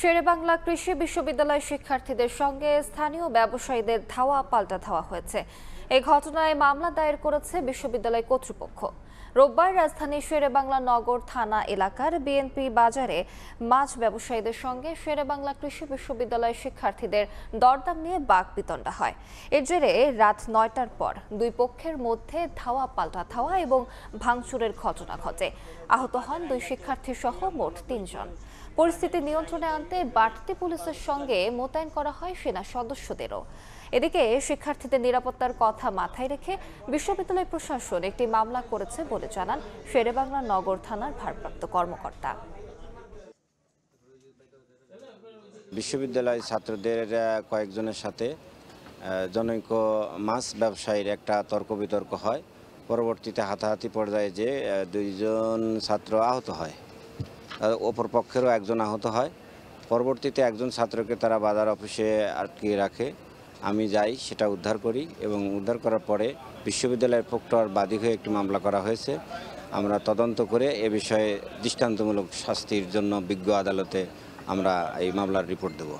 শেরেবাংলা কৃষি বিশ্ববিদ্যালয়ের শিক্ষার্থীদের সঙ্গে স্থানীয় ব্যবসায়ীদের ধাওয়া পাল্টা ধাওয়া হয়েছে। এই ঘটনায় মামলা দায়ের করেছে বিশ্ববিদ্যালয় কর্তৃপক্ষ। রোববার রাজধানীর শেরেবাংলা নগর থানা এলাকার বিএনপি বাজারে মাছ ব্যবসায়ীদের সঙ্গে শেরেবাংলা কৃষি বিশ্ববিদ্যালয়ের শিক্ষার্থীদের দরদাম নিয়ে বাকবিতণ্ডা হয়। এর জেরে রাত ৯টার পর দুই পক্ষের মধ্যে ধাওয়া পাল্টা ধাওয়া এবং ভাঙচুরের ঘটনা ঘটে। আহত হন দুই শিক্ষার্থী সহ মোট ৩ জন। পরিস্থিতি নিয়ন্ত্রণে আনতে বাড়তি পুলিশের সঙ্গে মোতায়েন করা হয় সেনা সদস্যদেরও। এদিকে শিক্ষার্থীদের নিরাপত্তার কথা মাথায় রেখে বিশ্ববিদ্যালয় প্রশাসন একটি মামলা করেছে বলে জানান শেরেবাংলা নগর থানার ভারপ্রাপ্ত কর্মকর্তা। বিশ্ববিদ্যালয় ছাত্রদের কয়েকজনের সাথে জনৈক মাছ ব্যবসায়ীর একটা তর্ক বিতর্ক হয়। পরবর্তীতে হাতাহাতি পর্যায়ে যে দুইজন ছাত্র আহত হয়, অপর পক্ষেরও একজন আহত হয়। পরবর্তীতে একজন ছাত্রকে তারা বাজার অফিসে আটকিয়ে রাখে। আমি যাই, সেটা উদ্ধার করি এবং উদ্ধার করার পরে বিশ্ববিদ্যালয়ের প্রক্টর বাদী হয়ে একটি মামলা করা হয়েছে। আমরা তদন্ত করে এ বিষয়ে দৃষ্টান্তমূলক শাস্তির জন্য বিজ্ঞ আদালতে আমরা এই মামলার রিপোর্ট দেব।